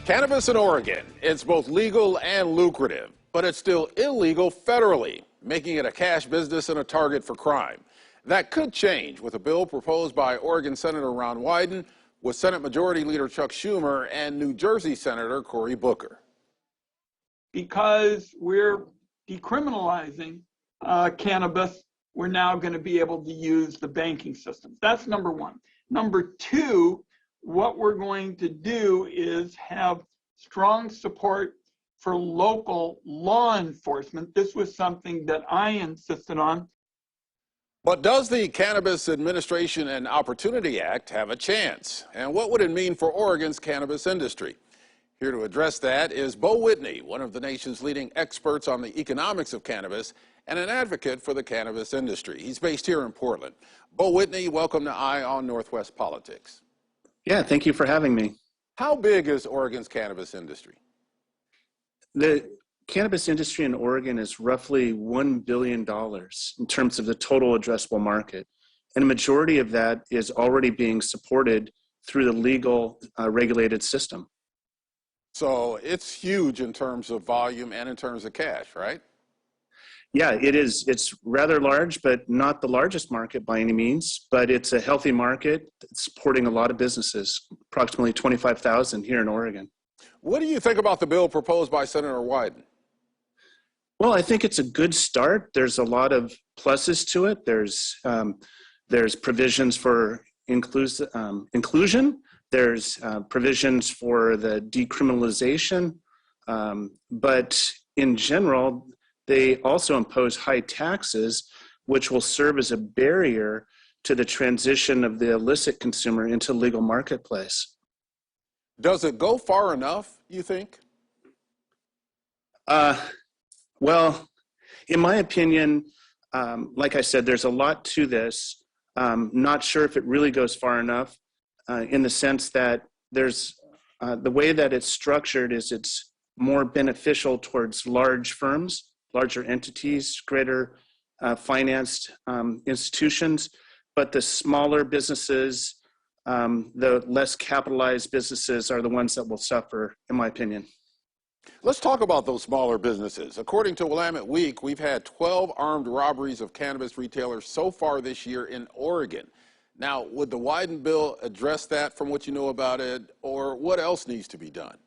Cannabis in Oregon. It's both legal and lucrative, but it's still illegal federally, making it a cash business and a target for crime. That could change with a bill proposed by Oregon Senator Ron Wyden, with Senate Majority Leader Chuck Schumer and New Jersey Senator Cory Booker. Because we're decriminalizing cannabis, we're now going to be able to use the banking systems. That's number one. Number two, what we're going to do is have strong support for local law enforcement. This was something that I insisted on. But does the Cannabis Administration and Opportunity Act have a chance? And what would it mean for Oregon's cannabis industry? Here to address that is Bo Whitney, one of the nation's leading experts on the economics of cannabis and an advocate for the cannabis industry. He's based here in Portland. Bo Whitney, welcome to Eye on Northwest Politics. Yeah, thank you for having me. How big is Oregon's cannabis industry? The cannabis industry in Oregon is roughly $1 billion in terms of the total addressable market. And a majority of that is already being supported through the legal regulated system. So it's huge in terms of volume and in terms of cash, right? Yeah, it is. It's rather large, but not the largest market by any means. But it's a healthy market that's supporting a lot of businesses, approximately 25,000 here in Oregon. What do you think about the bill proposed by Senator Wyden? Well, I think it's a good start. There's a lot of pluses to it. There's provisions for inclusion. There's provisions for the decriminalization. But in general, they also impose high taxes, which will serve as a barrier to the transition of the illicit consumer into the legal marketplace. Does it go far enough, you think? Well, in my opinion, like I said, there's a lot to this. Not sure if it really goes far enough in the sense that there's the way that it's structured is it's more beneficial towards large firms, larger entities, greater financed institutions, but the smaller businesses, the less capitalized businesses are the ones that will suffer, in my opinion. Let's talk about those smaller businesses. According to Willamette Week, we've had 12 armed robberies of cannabis retailers so far this year in Oregon. Now, would the Wyden bill address that from what you know about it, or what else needs to be done?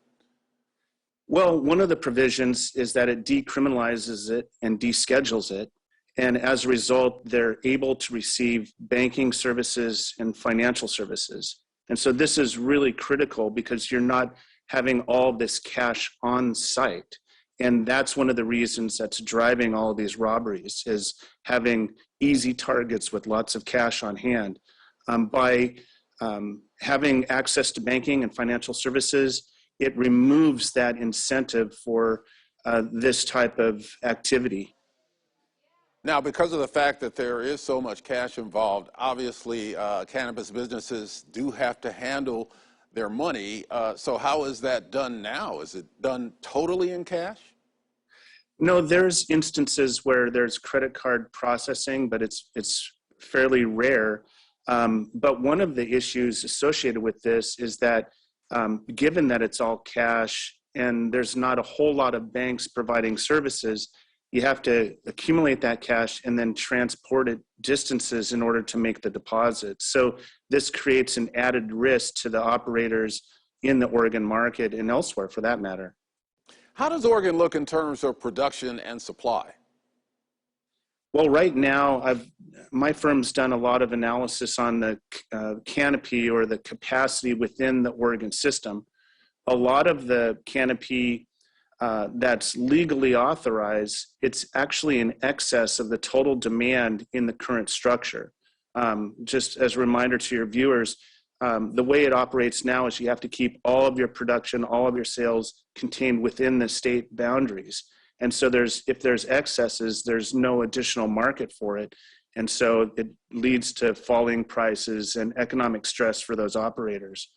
Well, one of the provisions is that it decriminalizes it and deschedules it. And as a result, they're able to receive banking services and financial services. And so this is really critical because you're not having all this cash on site. And that's one of the reasons that's driving all of these robberies is having easy targets with lots of cash on hand. By having access to banking and financial services, it removes that incentive for this type of activity. Now, because of the fact that there is so much cash involved, obviously cannabis businesses do have to handle their money. So how is that done now? Is it done totally in cash? No, there's instances where there's credit card processing, but it's fairly rare. But one of the issues associated with this is that given that it's all cash and there's not a whole lot of banks providing services, you have to accumulate that cash and then transport it distances in order to make the deposit. So this creates an added risk to the operators in the Oregon market and elsewhere for that matter. How does Oregon look in terms of production and supply? Well, right now, my firm's done a lot of analysis on the canopy or the capacity within the Oregon system. A lot of the canopy that's legally authorized, it's actually in excess of the total demand in the current structure. Just as a reminder to your viewers, the way it operates now is you have to keep all of your production, all of your sales contained within the state boundaries. And so if there's excesses, there's no additional market for it. And so it leads to falling prices and economic stress for those operators.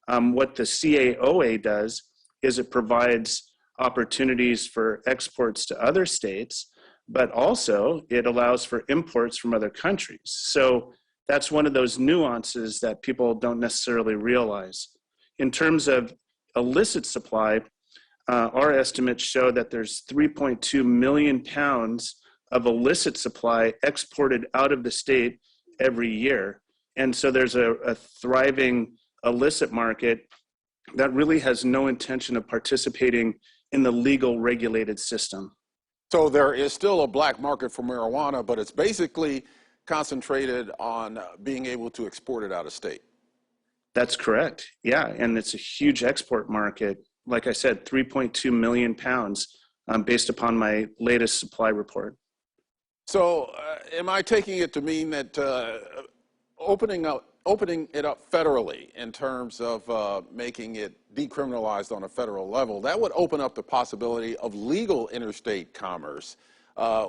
What the CAOA does is it provides opportunities for exports to other states, but also it allows for imports from other countries. So that's one of those nuances that people don't necessarily realize. In terms of illicit supply, our estimates show that there's 3.2 million pounds of illicit supply exported out of the state every year. And so there's a thriving illicit market that really has no intention of participating in the legal regulated system. So there is still a black market for marijuana, but it's basically concentrated on being able to export it out of state. That's correct. Yeah. And it's a huge export market. Like I said, 3.2 million pounds based upon my latest supply report. So am I taking it to mean that opening it up federally in terms of making it decriminalized on a federal level, that would open up the possibility of legal interstate commerce,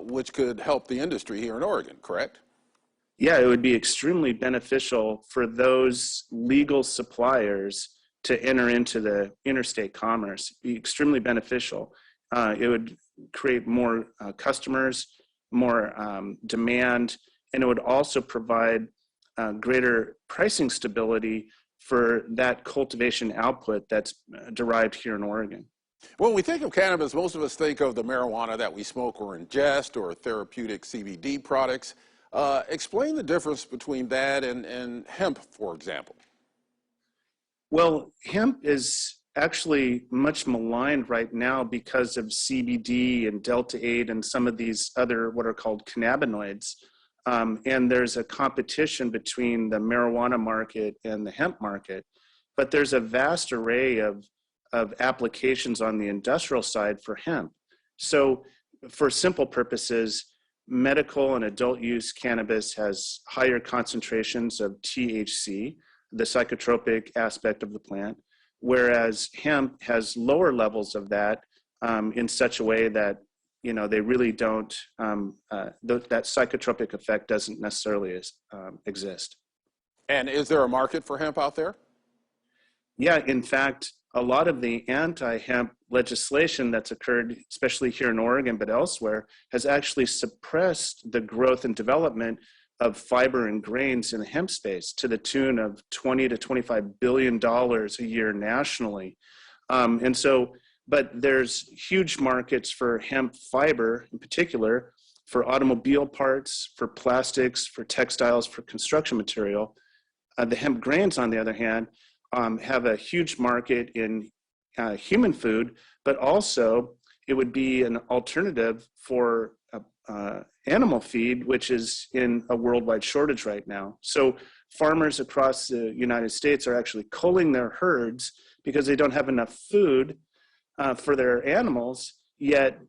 which could help the industry here in Oregon, correct? Yeah, it would be extremely beneficial for those legal suppliers to enter into the interstate commerce. It'd be extremely beneficial. It would create more customers, more demand, and it would also provide greater pricing stability for that cultivation output that's derived here in Oregon. When we think of cannabis, most of us think of the marijuana that we smoke or ingest or therapeutic CBD products. Explain the difference between that and hemp, for example. Well, hemp is actually much maligned right now because of CBD and Delta-8 and some of these other what are called cannabinoids. And there's a competition between the marijuana market and the hemp market. But there's a vast array of applications on the industrial side for hemp. So for simple purposes, medical and adult use cannabis has higher concentrations of THC, the psychotropic aspect of the plant, whereas hemp has lower levels of that in such a way that they really don't, that psychotropic effect doesn't necessarily exist. And is there a market for hemp out there? Yeah, in fact, a lot of the anti-hemp legislation that's occurred, especially here in Oregon, but elsewhere, has actually suppressed the growth and development of fiber and grains in the hemp space to the tune of $20 to $25 billion a year nationally. But there's huge markets for hemp fiber in particular, for automobile parts, for plastics, for textiles, for construction material. The hemp grains, on the other hand, have a huge market in human food, but also it would be an alternative for animal feed, which is in a worldwide shortage right now. So farmers across the United States are actually culling their herds because they don't have enough food for their animals, yet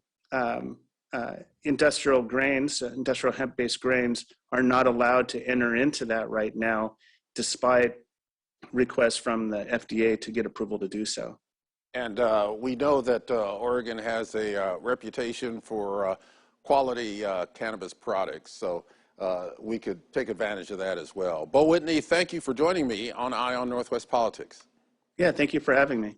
industrial grains, industrial hemp-based grains are not allowed to enter into that right now, despite requests from the FDA to get approval to do so. And we know that Oregon has a reputation for quality cannabis products, so we could take advantage of that as well. Bo Whitney, thank you for joining me on Eye on Northwest Politics. Yeah, thank you for having me.